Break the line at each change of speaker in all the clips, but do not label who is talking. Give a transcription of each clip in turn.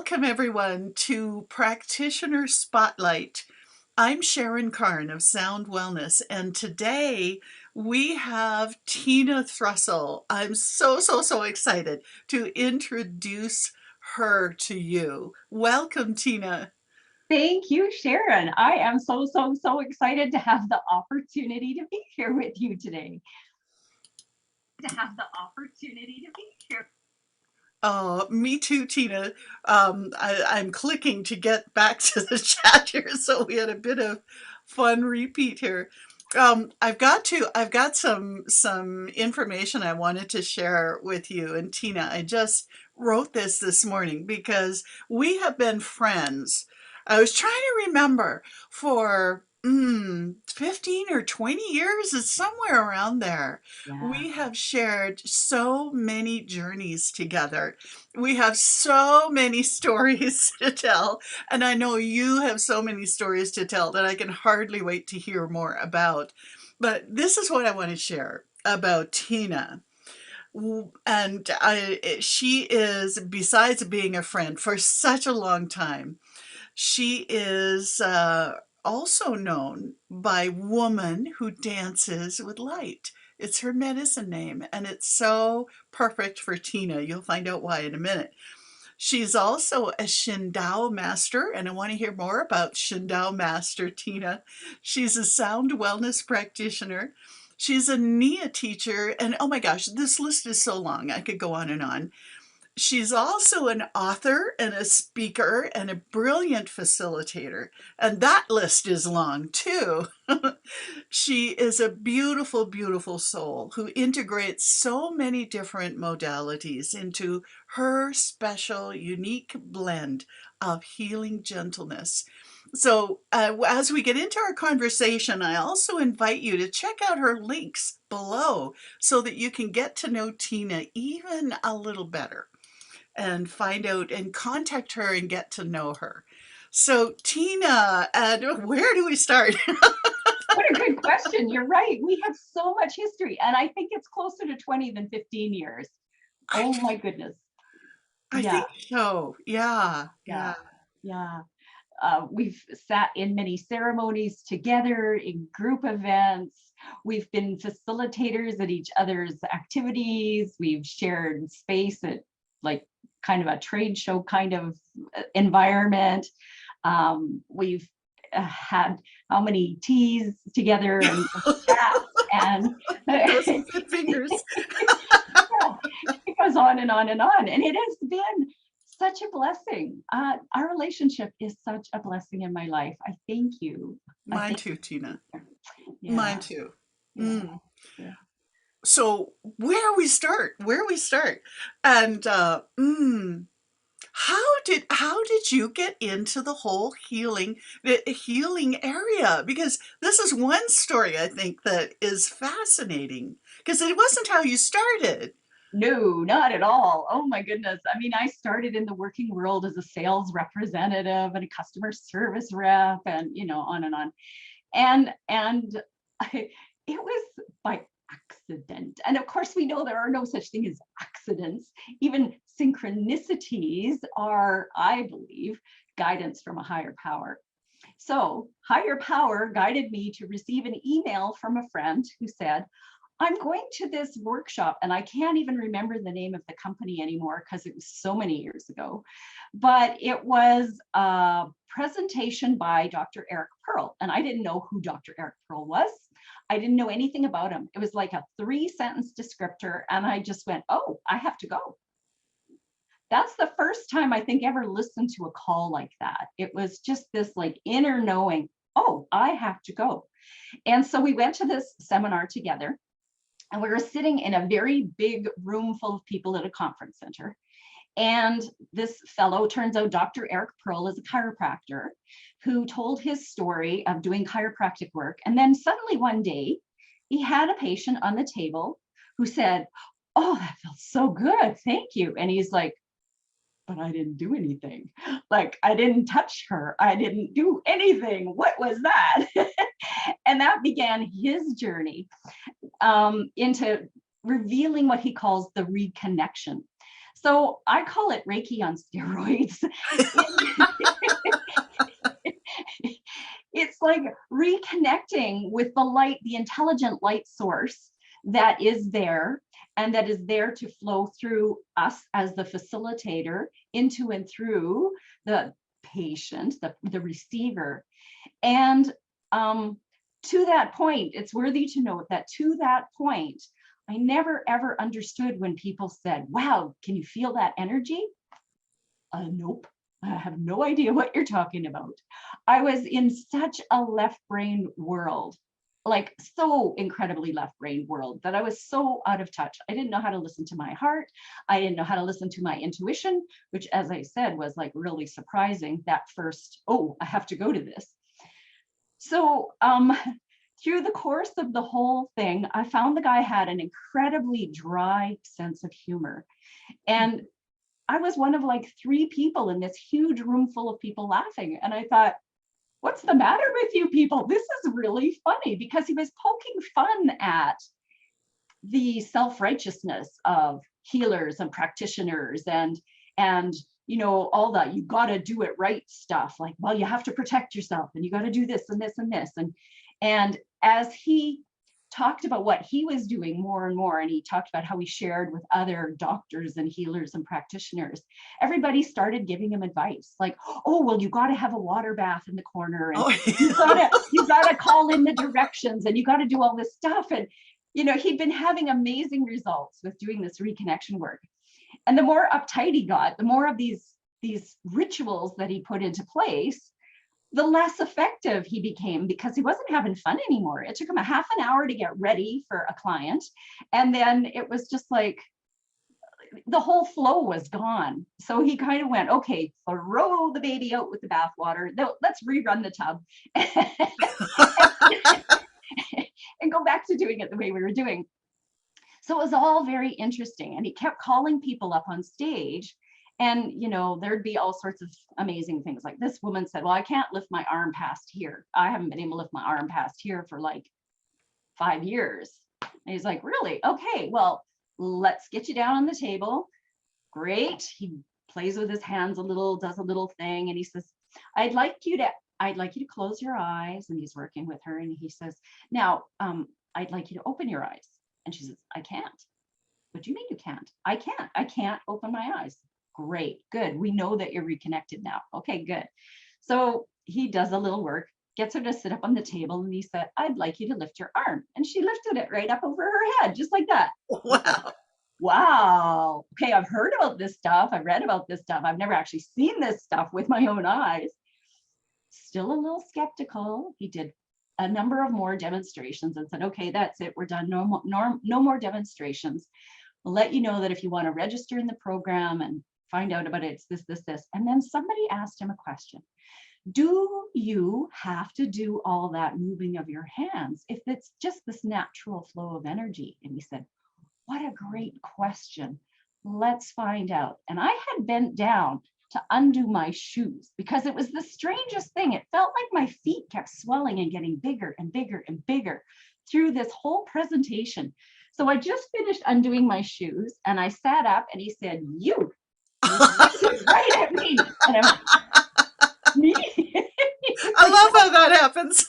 Welcome, everyone, to Practitioner Spotlight. I'm Sharon Karn of Sound Wellness, and today we have Tina Thrussell. I'm so excited to introduce her to you. Welcome, Tina.
Thank you, Sharon. I am so excited to have the opportunity to be here with you today. To have the opportunity to be here.
Oh, me too, Tina. I'm clicking to get back to the chat here, so we had a bit of fun repeat here. I've got some information I wanted to share with you and Tina. I just wrote this morning because we have been friends. I was trying to remember for 15 or 20 years, it's somewhere around there.
Yeah.
We have shared so many journeys together. We have so many stories to tell, and I know you have so many stories to tell that I can hardly wait to hear more about. But this is what I want to share about Tina. And she is, besides being a friend for such a long time, she is also known by Woman Who Dances with Light. It's her medicine name, and it's so perfect for Tina. You'll find out why in a minute. She's also a Shin Dao Master, and I want to hear more about Shin Dao Master, Tina. She's a sound wellness practitioner. She's a Nia teacher, and oh my gosh, this list is so long. I could go on and on. She's also an author and a speaker and a brilliant facilitator. And that list is long too. She is a beautiful soul who integrates so many different modalities into her special, unique blend of healing gentleness. So, as we get into our conversation, I also invite you to check out her links below so that you can get to know Tina even a little better and find out and contact her and get to know her. So, Tina, where do we start?
What a good question. You're right. We have so much history, and I think it's closer to 20 than 15 years.
I,
Oh my goodness.
I
Yeah,
think so. Yeah,
yeah,
yeah.
yeah. We've sat in many ceremonies together, in group events. We've been facilitators at each other's activities. We've shared space at like kind of a trade show kind of environment. We've had how many teas together and chats and
Those good fingers.
it goes on and on and on. And it has been such a blessing. Our relationship is such a blessing in my life. I thank you. I
Mine
thank
too, Tina.
you.
Mine
Yeah,
too.
yeah,
Mm.
yeah.
So where we start, and how did you get into the whole the healing area? Because this is one story I think that is fascinating because it wasn't how you started.
No, not at all. Oh my goodness. I mean, I started in the working world as a sales representative and a customer service rep and, on and on. And I, it was by accident. And of course, we know there are no such thing as accidents. Even synchronicities are, I believe, guidance from a higher power. So, higher power guided me to receive an email from a friend who said, I'm going to this workshop, and I can't even remember the name of the company anymore because it was so many years ago. But it was a presentation by Dr. Eric Pearl, and I didn't know who Dr. Eric Pearl was. I didn't know anything about him. It was like a 3-sentence descriptor, and I just went, oh, I have to go. That's the first time I think ever listened to a call like that. It was just this like inner knowing, oh, I have to go. And so we went to this seminar together. And we were sitting in a very big room full of people at a conference center. And this fellow, turns out Dr. Eric Pearl is a chiropractor who told his story of doing chiropractic work. And then suddenly one day, he had a patient on the table who said, oh, that felt so good. Thank you. And he's like, but I didn't do anything. Like, I didn't touch her. I didn't do anything. What was that? And that began his journey into revealing what he calls the reconnection. So I call it Reiki on steroids. It's like reconnecting with the light, the intelligent light source that is there, and that is there to flow through us as the facilitator into and through the patient, the receiver. And to that point, it's worthy to note that to that point, I never ever understood when people said, wow, can you feel that energy? Nope. I have no idea what you're talking about. I was in such a left brain world, like so incredibly left brain world, that I was so out of touch. I didn't know how to listen to my heart. I didn't know how to listen to my intuition, which, as I said, was like really surprising. That first, oh, I have to go to this. So through the course of the whole thing, I found the guy had an incredibly dry sense of humor. And I was one of like 3 people in this huge room full of people laughing. And I thought, what's the matter with you people? This is really funny, because he was poking fun at the self-righteousness of healers and practitioners and you know, all that you got to do it right stuff, like, well, you have to protect yourself and you got to do this and this and this. And as he talked about what he was doing more and more, and he talked about how he shared with other doctors and healers and practitioners, everybody started giving him advice like, oh, well, you got to have a water bath in the corner, and you got to call in the directions, and you got to do all this stuff. And you know, he'd been having amazing results with doing this reconnection work. And the more uptight he got, the more of these rituals that he put into place, the less effective he became, because he wasn't having fun anymore. It took him a half an hour to get ready for a client. And then it was just like the whole flow was gone. So he kind of went, okay, throw the baby out with the bathwater. Let's rerun the tub and go back to doing it the way we were doing. So it was all very interesting. And he kept calling people up on stage. And, you know, there'd be all sorts of amazing things. Like this woman said, well, I can't lift my arm past here. I haven't been able to lift my arm past here for like 5 years. And he's like, really? Okay, well, let's get you down on the table. Great. He plays with his hands a little, does a little thing. And he says, I'd like you to close your eyes. And he's working with her. And he says, now, I'd like you to open your eyes. And she says, I can't. What do you mean you can't? I can't open my eyes. Great, good. We know that you're reconnected now. Okay, good. So he does a little work, gets her to sit up on the table, and he said, I'd like you to lift your arm. And she lifted it right up over her head, just like that.
Wow.
Wow. Okay, I've heard about this stuff. I've read about this stuff. I've never actually seen this stuff with my own eyes. Still a little skeptical. He did a number of more demonstrations and said, okay, that's it. We're done. No more demonstrations. We'll let you know that if you want to register in the program and find out about it, it's this, this, this. And then somebody asked him a question. Do you have to do all that moving of your hands if it's just this natural flow of energy? And he said, what a great question. Let's find out. And I had bent down to undo my shoes because it was the strangest thing. It felt like my feet kept swelling and getting bigger and bigger and bigger through this whole presentation. So I just finished undoing my shoes and I sat up and he said, you. Right at me. And I went, me?
I love how that happens.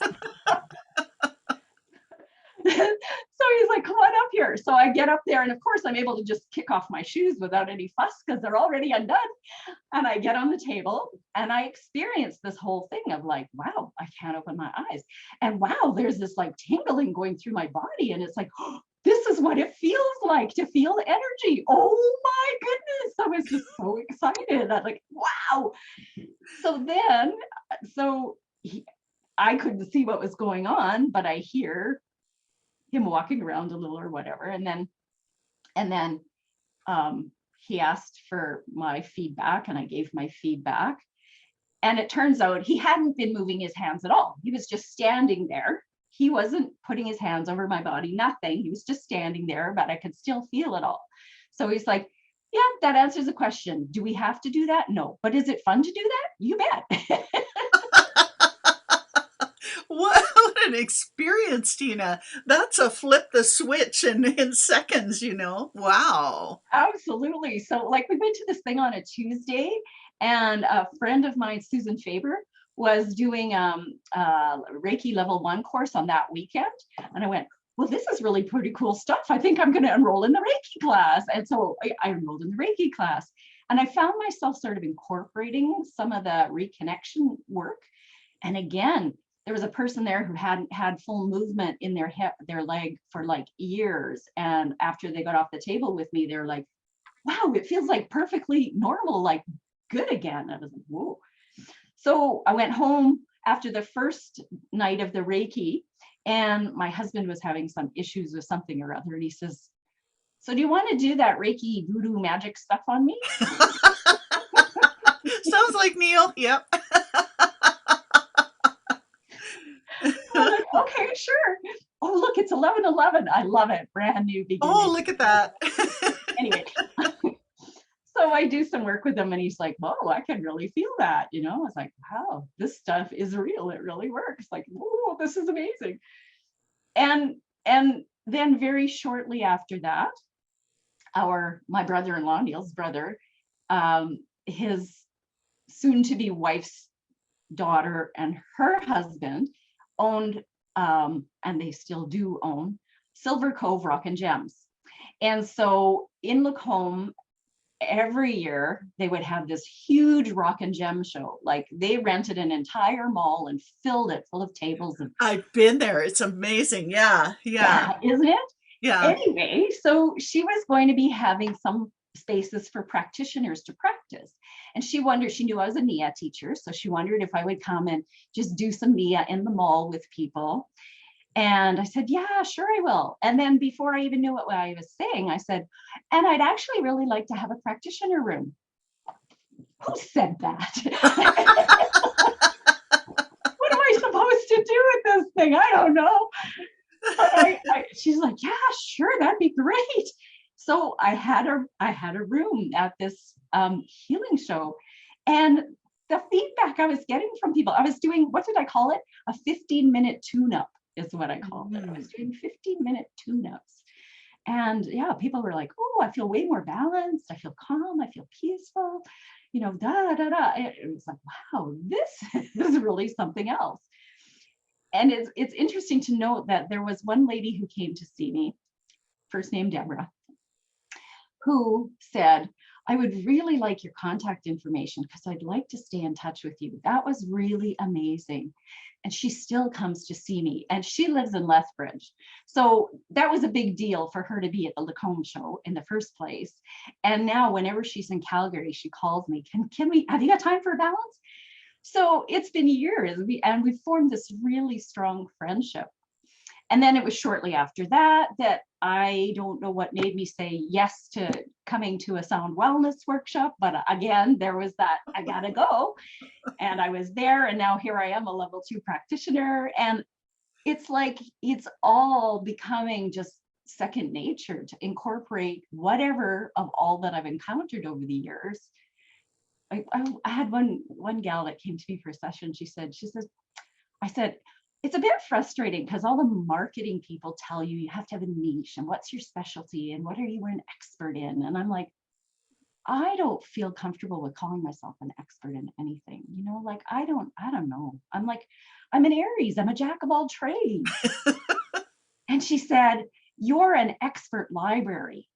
So he's like, come on up here. So I get up there and of course I'm able to just kick off my shoes without any fuss because they're already undone. And I get on the table and I experience this whole thing of like, wow, I can't open my eyes. And wow, there's this like tingling going through my body. And it's like, oh, this is what it feels like to feel energy. Oh my goodness. I was just so excited. I'm like, wow. I couldn't see what was going on, but I hear him walking around a little or whatever. And then he asked for my feedback and I gave my feedback. And it turns out he hadn't been moving his hands at all. He was just standing there. He wasn't putting his hands over my body, nothing. He was just standing there, but I could still feel it all. So he's like, yeah, that answers the question. Do we have to do that? No. But is it fun to do that? You bet.
What an experience experience, Tina. That's a flip the switch in seconds, you know? Wow.
Absolutely. So, like, we went to this thing on a Tuesday, and a friend of mine, Susan Faber, was doing Reiki level 1 course on that weekend. And I went, well, this is really pretty cool stuff. I think I'm going to enroll in the Reiki class. And so I enrolled in the Reiki class. And I found myself sort of incorporating some of the reconnection work. And again, there was a person there who hadn't had full movement in their hip, their leg for like years. And after they got off the table with me, they're like, wow, it feels like perfectly normal, like good again. I was like, whoa. So I went home after the first night of the Reiki, and my husband was having some issues with something or other. And he says, so do you want to do that Reiki voodoo magic stuff on me?
Sounds like Neil. Yep.
I'm like, okay, sure. Oh, look, it's 11:11. I love it. Brand new
Oh,
beginning.
look at that.
Anyway, so I do some work with him, and he's like, "Whoa, I can really feel that." You know, I was like, "Wow, this stuff is real. It really works." Like, "Whoa, this is amazing." And then very shortly after that, my brother-in-law, Neil's brother, his soon-to-be wife's daughter and her husband owned, and they still do own, Silver Cove Rock and Gems. And so in Lacombe, every year they would have this huge rock and gem show. Like, they rented an entire mall and filled it full of tables. And
I've been there. It's amazing. Yeah. Yeah.
yeah, isn't it?
Yeah.
Anyway, so she was going to be having some spaces for practitioners to practice. And she wondered, she knew I was a Nia teacher, so she wondered if I would come and just do some Nia in the mall with people. And I said, yeah, sure, I will. And then before I even knew what I was saying, I said, and I'd actually really like to have a practitioner room. Who said that? What am I supposed to do with this thing? I don't know. But she's like, yeah, sure, that'd be great. So I had a room at this healing show, and the feedback I was getting from people, I was doing, what did I call it? A 15-minute tune-up is what I called it. I was doing 15-minute tune-ups. And yeah, people were like, oh, I feel way more balanced. I feel calm. I feel peaceful. You know, da, da, da. It was like, wow, this is really something else. And it's interesting to note that there was one lady who came to see me, first name Deborah, who said, I would really like your contact information because I'd like to stay in touch with you. That was really amazing. And she still comes to see me, and she lives in Lethbridge. So that was a big deal for her to be at the Lacombe show in the first place. And now whenever she's in Calgary, she calls me, can we, have you got time for a balance? So it's been years, and we've formed this really strong friendship. And then it was shortly after that I don't know what made me say yes to coming to a sound wellness workshop. But again, there was that, I gotta go. And I was there, and now here I am, a level 2 practitioner. And it's like, it's all becoming just second nature to incorporate whatever of all that I've encountered over the years. I had one gal that came to me for a session. She said, I said, it's a bit frustrating because all the marketing people tell you you have to have a niche and what's your specialty and what are you an expert in. And I'm like, I don't feel comfortable with calling myself an expert in anything. You know, like, I don't know. I'm like, I'm an Aries. I'm a jack of all trades. And she said, you're an expert library.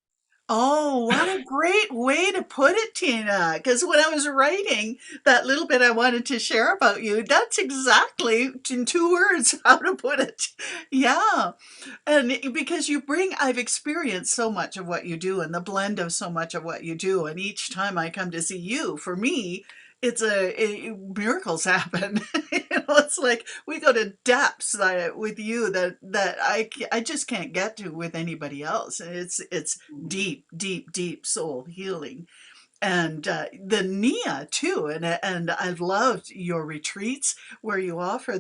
Oh, what a great way to put it, Tina. Because when I was writing that little bit I wanted to share about you, that's exactly in 2 words how to put it. Yeah. And because I've experienced so much of what you do and the blend of so much of what you do. And each time I come to see you, for me, miracles happen. It's like we go to depths with you that I just can't get to with anybody else. And it's deep, deep, deep soul healing. and the Nia too, and I've loved your retreats where you offer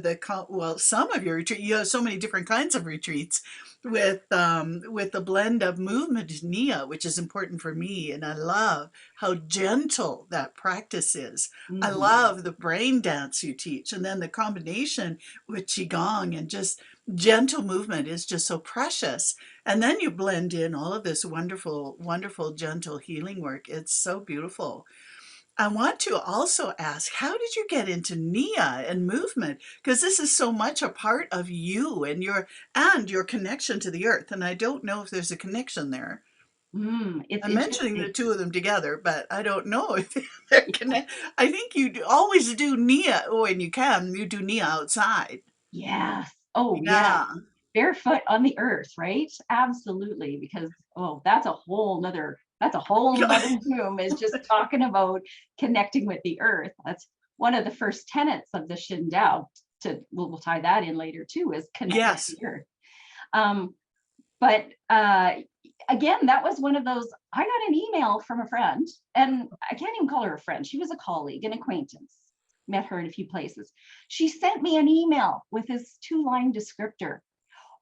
well, some of your retreat. You have so many different kinds of retreats with the blend of movement Nia, which is important for me, and I love how gentle that practice is. I
Mhm.
love the brain dance you teach, and then the combination with qigong and just gentle movement is just so precious. And then you blend in all of this wonderful, wonderful, gentle healing work. It's so beautiful. I want to also ask, how did you get into Nia and movement? Because this is so much a part of you and your connection to the earth. And I don't know if there's a connection there.
It's
I'm mentioning the
interesting.
two of them together, but I don't know if they're connected. I think always do Nia, when you can, you do Nia outside.
Yes. Oh, yeah.
Yeah.
Barefoot on the earth, right? Absolutely. Because, oh, that's a whole nother Zoom is just talking about connecting with the earth. That's one of the first tenets of the Shin Dao. We'll tie that in later too, is connect with
Yes.
the earth. Um, but again, that was one of those. I got an email from a friend, and I can't even call her a friend. She was a colleague, an acquaintance. Met her in a few places. She sent me an email with this 2-line descriptor.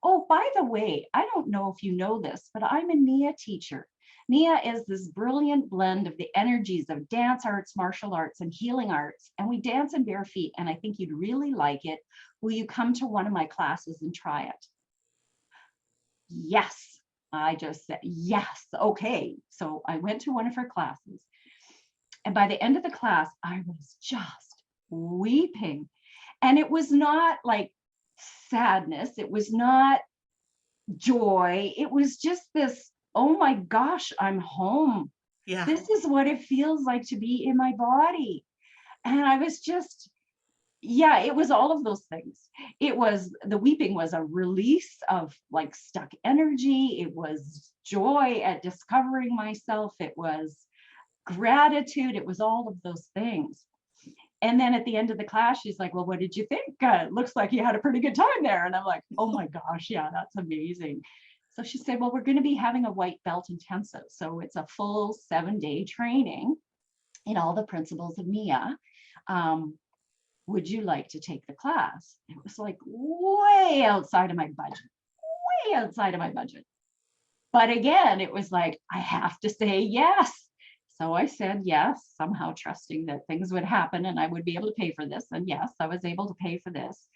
Oh, by the way, I don't know if you know this, but I'm a Nia teacher. Nia is this brilliant blend of the energies of dance arts, martial arts, and healing arts. And we dance in bare feet, and I think you'd really like it. Will you come to one of my classes and try it? Yes. I just said, yes, okay. So I went to one of her classes. And by the end of the class, I was just weeping. And it was not like sadness, it was not joy. It was just this, oh my gosh, I'm home.
Yeah.
This is what it feels like to be in my body. And I was just, yeah, it was all of those things. It was the weeping was a release of like stuck energy. It was joy at discovering myself. It was gratitude. It was all of those things. And then at the end of the class, she's like, well, what did you think? It looks like you had a pretty good time there. And I'm like, oh my gosh, yeah, that's amazing. So she said, well, we're going to be having a white belt intensive. So it's a full 7-day training in all the principles of Nia. Would you like to take the class? It was like way outside of my budget, way outside of my budget. But again, it was like, I have to say yes. So I said yes, somehow trusting that things would happen and I would be able to pay for this. And yes, I was able to pay for this.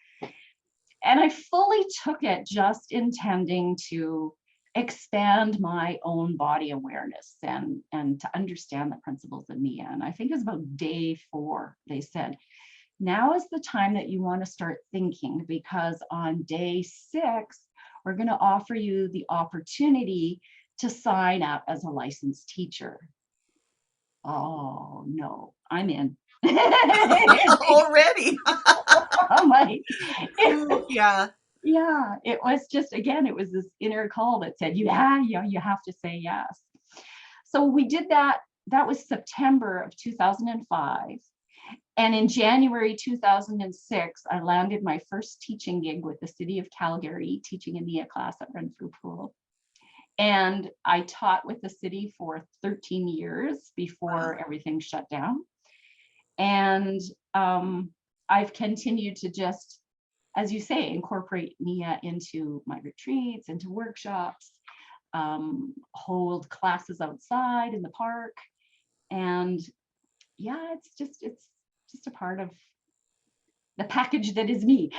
And I fully took it just intending to expand my own body awareness and to understand the principles of Nia. And I think it was about day 4, they said, now is the time that you want to start thinking, because on day 6, we're going to offer you the opportunity to sign up as a licensed teacher. Oh no, I'm in.
Already.
I'm like,
Ooh, yeah.
yeah, it was just, again, it was this inner call that said, yeah, you have to say yes. So we did that. That was September of 2005. And in January 2006, I landed my first teaching gig with the city of Calgary, teaching a Nia class at Renfrew Pool. And I taught with the city for 13 years before
Wow.
everything shut down. And I've continued to just, as you say, incorporate Nia into my retreats, into workshops, hold classes outside in the park. And yeah, it's just a part of the package that is me.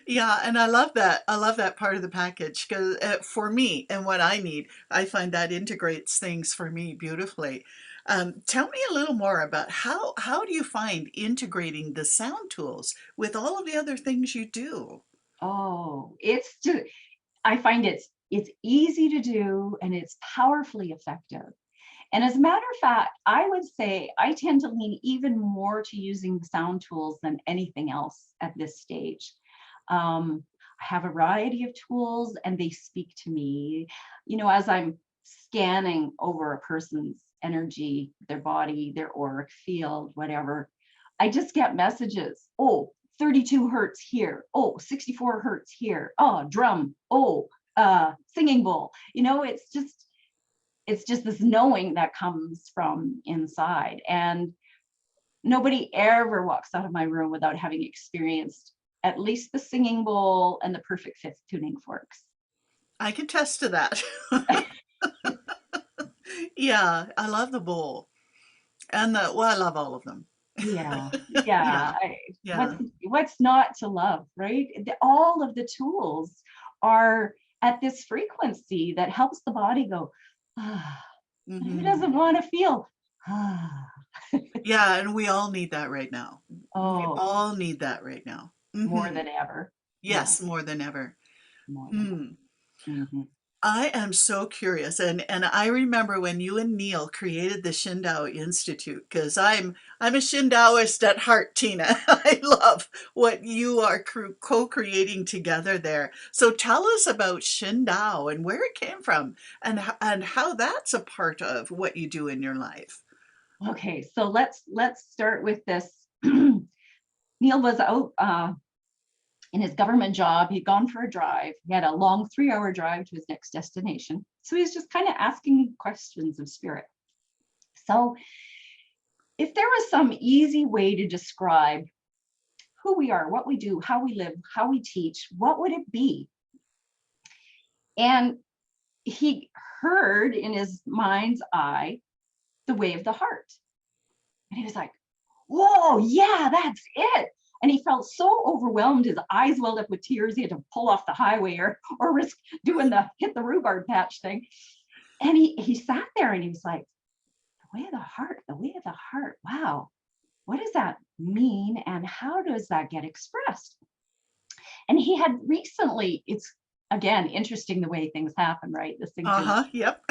Yeah, and I love that. I love that part of the package because for me and what I need, I find that integrates things for me beautifully. Tell me a little more about how do you find integrating the sound tools with all of the other things you do?
Oh, I find it's easy to do and it's powerfully effective. And as a matter of fact, I would say I tend to lean even more to using the sound tools than anything else at this stage. I have a variety of tools and they speak to me, as I'm scanning over a person's energy, their body, their auric field, whatever. I just get messages. Oh, 32 hertz here. Oh, 64 hertz here. Oh, drum. Oh, singing bowl. It's just, it's just this knowing that comes from inside. And nobody ever walks out of my room without having experienced at least the singing bowl and the perfect fifth tuning forks.
I can attest to that. Yeah, I love the bowl. And well, I love all of them.
Yeah,
Yeah,
yeah.
yeah.
What's not to love, right? All of the tools are at this frequency that helps the body go, ah. Who
Hmm.
doesn't want to feel, ah?
Yeah, and we all need that right now. We
Oh,
all need that right now.
more
Hmm.
than ever. Yeah,
Yes, more than ever.
more than
Hmm.
ever. Hmm.
I am so curious, and I remember when you and Neil created the Shin Institute, because I'm a Shin at heart, Tina. I love what you are co-creating together there. So tell us about Shin and where it came from, and how that's a part of what you do in your life.
Okay, so let's start with this. Neil was out in his government job. He'd gone for a drive. He had a long 3-hour drive to his next destination. So he's just kind of asking questions of spirit. So if there was some easy way to describe who we are, what we do, how we live, how we teach, what would it be? And he heard in his mind's eye the way of the heart. And he was like, whoa, yeah, that's it. And he felt so overwhelmed, his eyes welled up with tears. He had to pull off the highway or risk doing the hit the rhubarb patch thing. And he sat there and he was like, the way of the heart, the way of the heart. Wow, what does that mean? And how does that get expressed? And he had recently, it's again interesting the way things happen, right? The synchronicity.
Uh-huh, yep.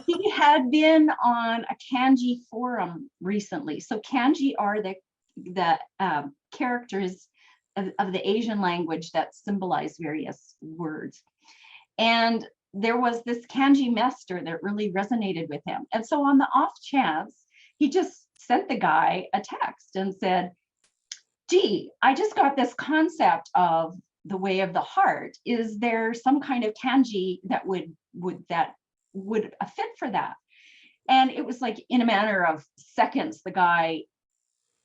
He had been on a kanji forum recently. So kanji are the characters of the Asian language that symbolize various words. And there was this kanji master that really resonated with him. And so on the off chance, he just sent the guy a text and said, gee, I just got this concept of the way of the heart. Is there some kind of kanji that would fit for that? And it was like in a matter of seconds, the guy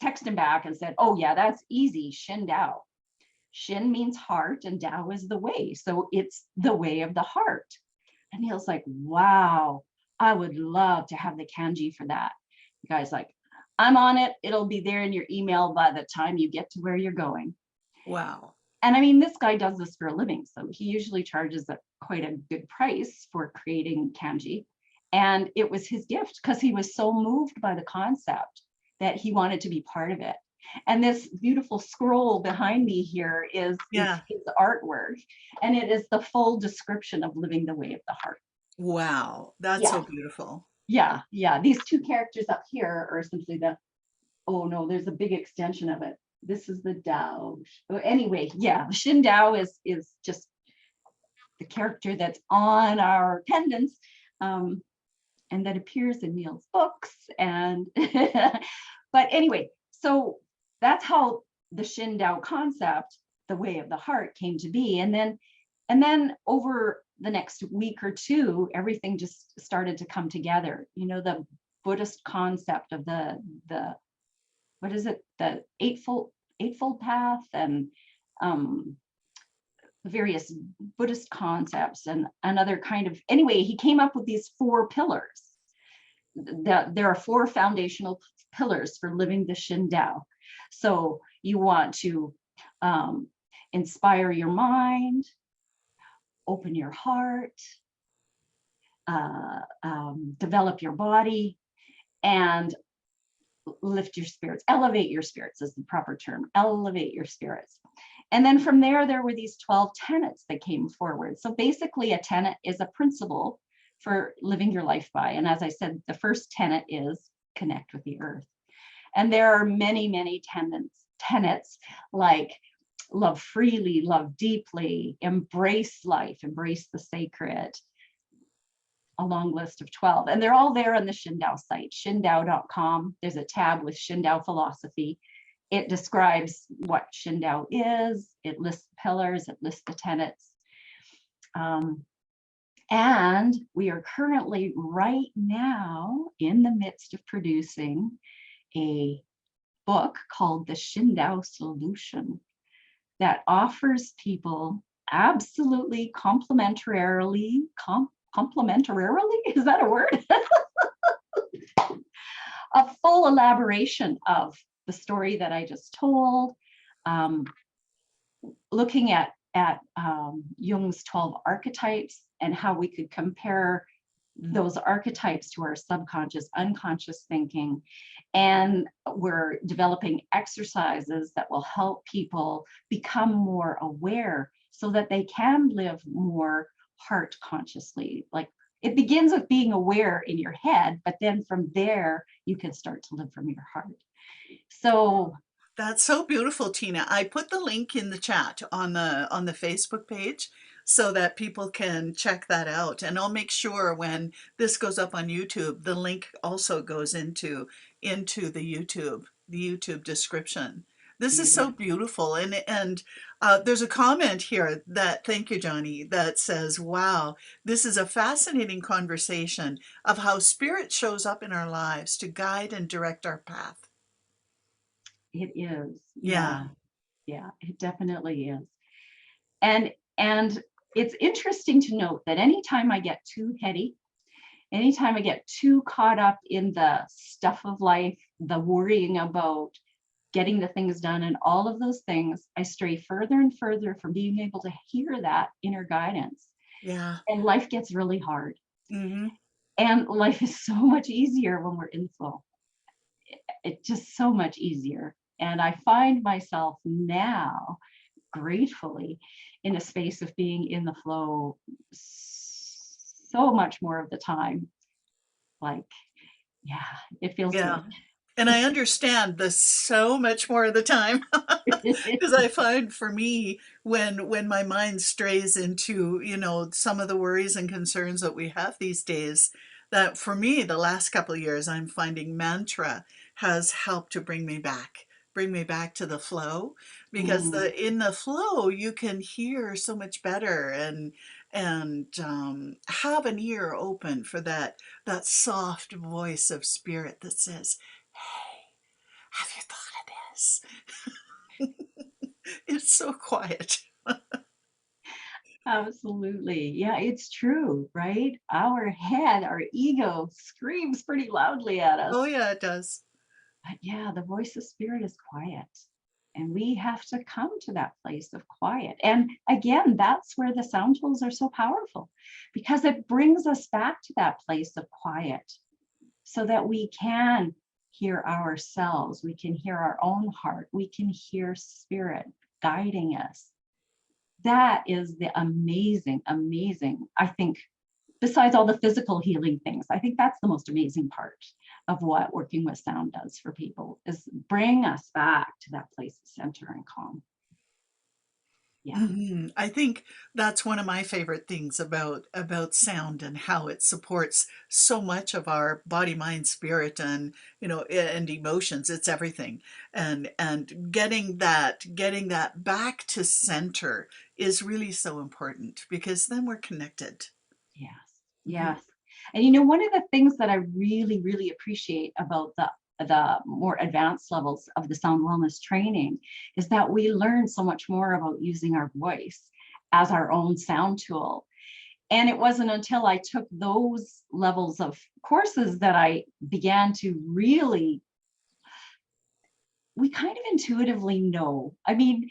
texted him back and said, oh yeah, that's easy, Shin Dao. Shin means heart and Dao is the way. So it's the way of the heart. And Neil's like, wow, I would love to have the kanji for that. The guy's like, I'm on it. It'll be there in your email by the time you get to where you're going.
Wow.
And I mean, this guy does this for a living. So he usually charges quite a good price for creating kanji. And it was his gift because he was so moved by the concept that he wanted to be part of it. And this beautiful scroll behind me here is
Yeah.
his artwork. And it is the full description of living the way of the heart.
Wow. That's so
Yeah,
beautiful.
yeah, yeah. These two characters up here are essentially oh no, there's a big extension of it. This is the Dao. Anyway, yeah, Shin Dao is just the character that's on our pendants. And that appears in Neil's books. And but anyway, so that's how the Shin Dao concept, the way of the heart, came to be. And then over the next week or two, everything just started to come together. You know, the Buddhist concept of the what is it, the eightfold path, and various Buddhist concepts and another kind of, anyway, he came up with these 4 pillars. That there are 4 foundational pillars for living the Shin Dao. So you want to inspire your mind, open your heart, develop your body, and lift your spirits. Elevate your spirits is the proper term. Elevate your spirits. And then from there were these 12 tenets that came forward. So basically a tenet is a principle for living your life by. And as I said, the first tenet is connect with the earth. And there are many, many tenets like love freely, love deeply, embrace life, embrace the sacred, a long list of 12. And they're all there on the Shindow site, shindao.com. There's a tab with Shindow philosophy. It describes what Shindow is. It lists the pillars, it lists the tenets. And we are currently right now in the midst of producing a book called the Shindow Solution that offers people absolutely complementarily, is that a word? A full elaboration of the story that I just told, um, looking at Jung's 12 archetypes and how we could compare those archetypes to our subconscious, unconscious thinking. And we're developing exercises that will help people become more aware so that they can live more heart consciously. Like, it begins with being aware in your head, but then from there, you can start to live from your heart. So,
That's so beautiful, Tina. I put the link in the chat on the Facebook page so that people can check that out. And I'll make sure when this goes up on YouTube, the link also goes into the YouTube description. This is so beautiful. And there's a comment here that, thank you, Johnny, that says, wow, this is a fascinating conversation of how spirit shows up in our lives to guide and direct our path.
it is,
Yeah.
yeah, yeah, it definitely is. And it's interesting to note that anytime I get too heady, anytime I get too caught up in the stuff of life, the worrying about getting the things done and all of those things, I stray further and further from being able to hear that inner guidance.
Yeah.
And life gets really hard.
Hmm.
And life is so much easier when we're in flow. It's just so much easier. And I find myself now, gratefully, in a space of being in the flow so much more of the time. Like, yeah, it feels
Yeah.
good.
And I understand this so much more of the time because I find for me when my mind strays into, some of the worries and concerns that we have these days, that for me, the last couple of years, I'm finding mantra has helped to bring me back to the flow because
Mm,
in the flow you can hear so much better and have an ear open for that soft voice of spirit that says, "Hey, have you thought of this?" It's so quiet.
absolutely. Yeah, it's true, right? Our head, our ego screams pretty loudly at us.
Oh yeah, it does.
But yeah, the voice of spirit is quiet. And we have to come to that place of quiet. And again, that's where the sound tools are so powerful because it brings us back to that place of quiet so that we can hear ourselves, we can hear our own heart, we can hear spirit guiding us. That is the amazing, I think, besides all the physical healing things, I think that's the most amazing part of what working with sound does for people is bring us back to that place of center and calm. Yeah.
I think that's one of my favorite things about sound and how it supports so much of our body, mind, spirit, and and emotions. It's everything, and getting that back to center is really so important because then we're connected.
Yes.
Mhm.
Yes. And you know, one of the things that I really appreciate about the more advanced levels of the sound wellness training is that we learn so much more about using our voice as our own sound tool. And it wasn't until I took those levels of courses that I began to really, we kind of intuitively know. I mean,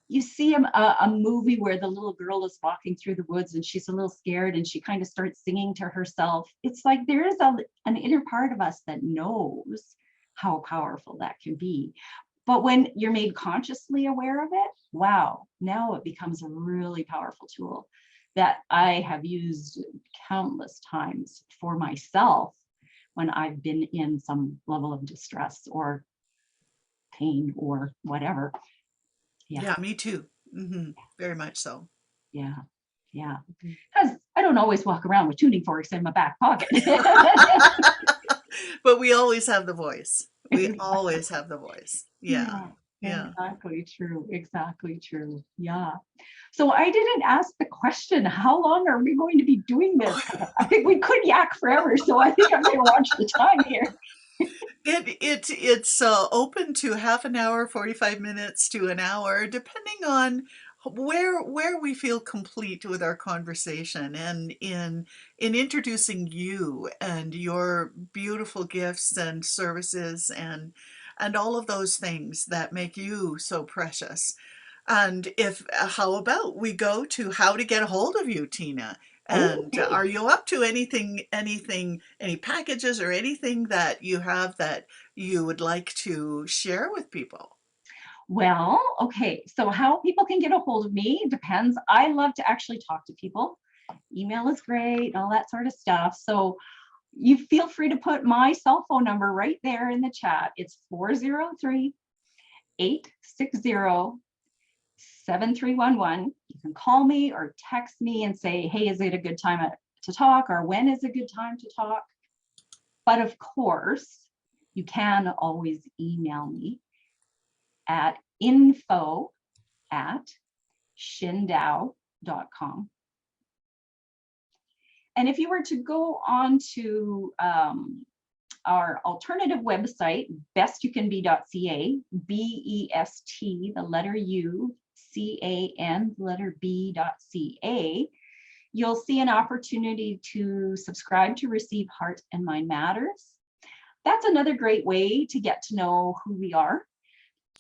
you see a movie where the little girl is walking through the woods and she's a little scared and she kind of starts singing to herself. It's like there is an inner part of us that knows how powerful that can be. But when you're made consciously aware of it, wow, now it becomes a really powerful tool that I have used countless times for myself when I've been in some level of distress or pain or whatever. Yeah,
Yeah, me too. Very much so.
yeah, yeah.
Mhm.
Because I don't always walk around with tuning forks in my back pocket.
But we always have the voice. We always have the voice. Yeah.
Yeah.
Yeah.
Exactly true. Exactly true. Yeah. So I didn't ask the question, how long are we going to be doing this? Because I think we could yak forever. So I think I'm going to watch the time here.
It's open to half an hour, 45 minutes to an hour, depending on where we feel complete with our conversation, and in introducing you and your beautiful gifts and services and all of those things that make you so precious. And if how about we go to how to get a hold of you, Tina? And
Okay.
are you up to any packages or anything that you have that you would like to share with people?
Well, okay. So how people can get a hold of me depends. I love to actually talk to people. Email is great, all that sort of stuff. So you feel free to put my cell phone number right there in the chat. It's 403-860-7311. You can call me or text me and say, hey, is it a good time to talk, or when is a good time to talk? But of course, you can always email me at info@shindao.com. And if you were to go on to our alternative website, bestyoucanbe.ca, BEST, the letter U, CAN, the letter B.ca, you'll see an opportunity to subscribe to receive Heart and Mind Matters. That's another great way to get to know who we are,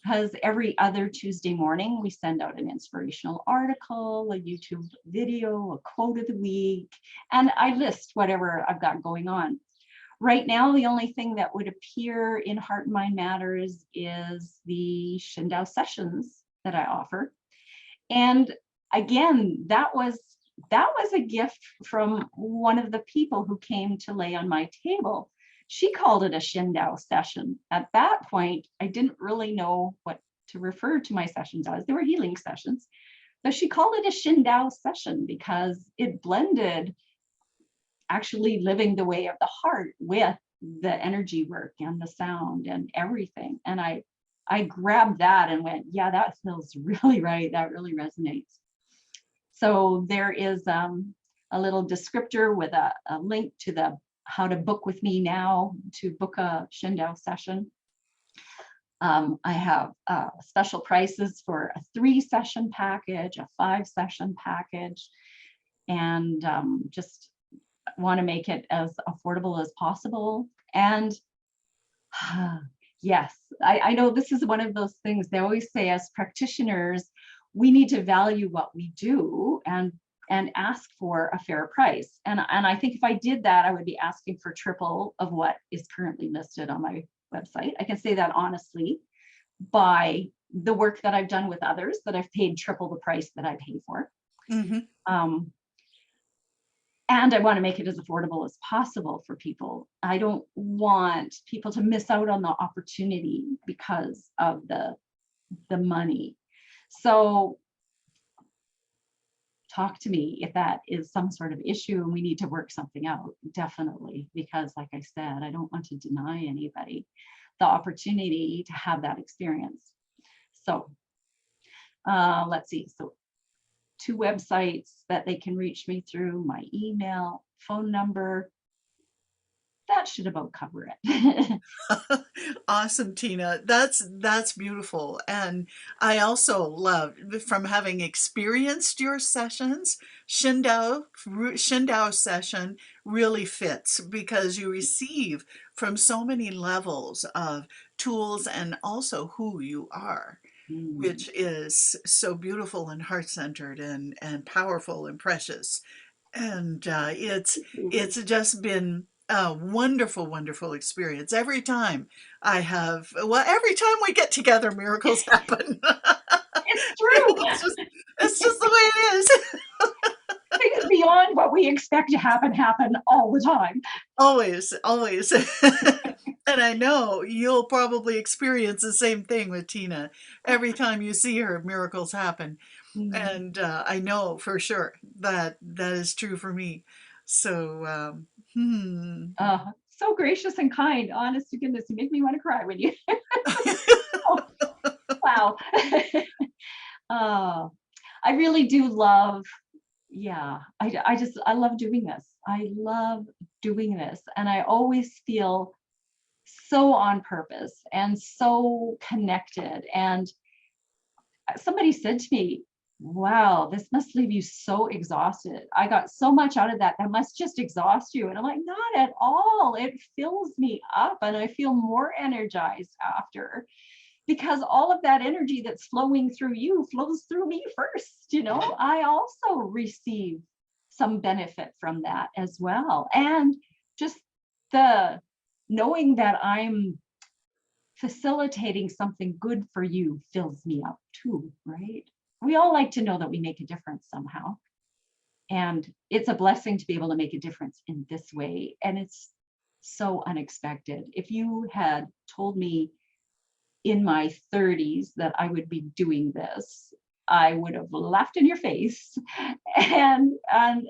because every other Tuesday morning we send out an inspirational article, a YouTube video, a quote of the week, and I list whatever I've got going on. Right now, the only thing that would appear in Heart and Mind Matters is the Shindow sessions that I offer. And again, that was a gift from one of the people who came to lay on my table. She called it a Shindow session. At that point, I didn't really know what to refer to my sessions as. They were healing sessions. So she called it a Shindow session because it blended actually living the way of the heart with the energy work and the sound and everything. And I grabbed that and went, yeah, that feels really right. That really resonates. So there is a little descriptor with a link to the how to book with me now to book a Shindow session. I have special prices for a 3-session package, a 5-session package, and just want to make it as affordable as possible. And yes, I know this is one of those things they always say as practitioners, we need to value what we do and ask for a fair price. And I think if I did that, I would be asking for triple of what is currently listed on my website. I can say that honestly by the work that I've done with others, that I've paid triple the price that I pay for.
Mm-hmm.
And I want to make it as affordable as possible for people. I don't want people to miss out on the opportunity because of the money. So talk to me if that is some sort of issue and we need to work something out, definitely, because like I said, I don't want to deny anybody the opportunity to have that experience. So let's see. So 2 websites that they can reach me through, my email, phone number. That should about cover it.
Awesome, Tina. That's beautiful. And I also love, from having experienced your sessions, Shindao session really fits because you receive from so many levels of tools and also who you are, which is so beautiful and heart-centered and powerful and precious. And it's just been a wonderful, wonderful experience. Every time we get together, miracles happen.
It's true.
It's just the way it is.
Things beyond what we expect to happen all the time.
Always, always. And I know you'll probably experience the same thing with Tina. Every time you see her, miracles happen. And I know for sure that that is true for me. So,
So gracious and kind. Honest to goodness, you make me want to cry when you. Oh, wow. Wow. uh, I really do love, yeah, I love doing this. I love doing this. And I always feel so on purpose and so connected. And somebody said to me, wow, this must leave you so exhausted. I got so much out of that. That must just exhaust you. And I'm like, not at all. It fills me up and I feel more energized after, because all of that energy that's flowing through you flows through me first. I also receive some benefit from that as well. And just the knowing that I'm facilitating something good for you fills me up too, right? We all like to know that we make a difference somehow. And it's a blessing to be able to make a difference in this way. And it's so unexpected. If you had told me in my 30s that I would be doing this, I would have laughed in your face. And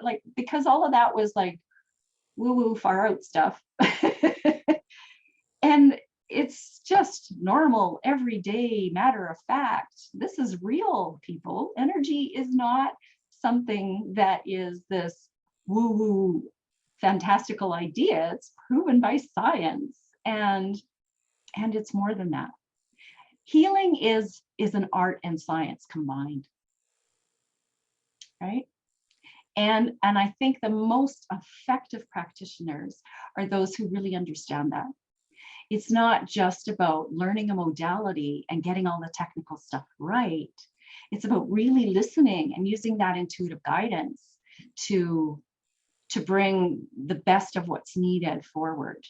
like, because all of that was like woo-woo far out stuff. And it's just normal, everyday matter of fact. This is real, people. Energy is not something that is this woo-woo fantastical idea. It's proven by science, and it's more than that. Healing is an art and science combined, right? And I think the most effective practitioners are those who really understand that. It's not just about learning a modality and getting all the technical stuff right. It's about really listening and using that intuitive guidance to bring the best of what's needed forward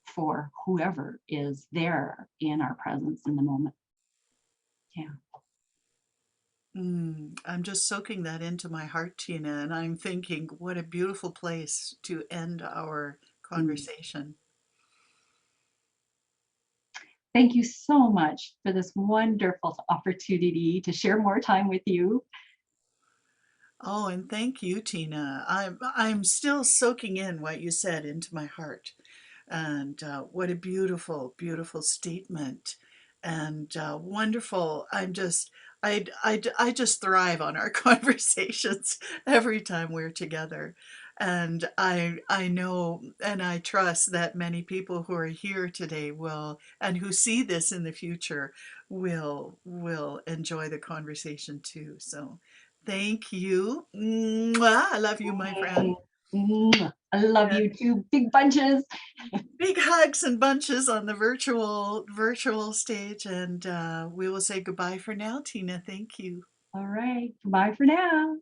for whoever is there in our presence in the moment. Yeah.
I'm just soaking that into my heart, Tina, and I'm thinking, what a beautiful place to end our
Mm.
conversation.
Thank you so much for this wonderful opportunity to share more time with you.
Oh, and thank you, Tina. I'm still soaking in what you said into my heart. And what a beautiful, beautiful statement. And wonderful. I just thrive on our conversations every time we're together. And I know and I trust that many people who are here today will, and who see this in the future, will enjoy the conversation too. So thank you. Mwah. I love you, my friend.
I love
And
you too. Big bunches.
big hugs and bunches on the virtual stage, and we will say goodbye for now, Tina. Thank you.
All right. Bye for now.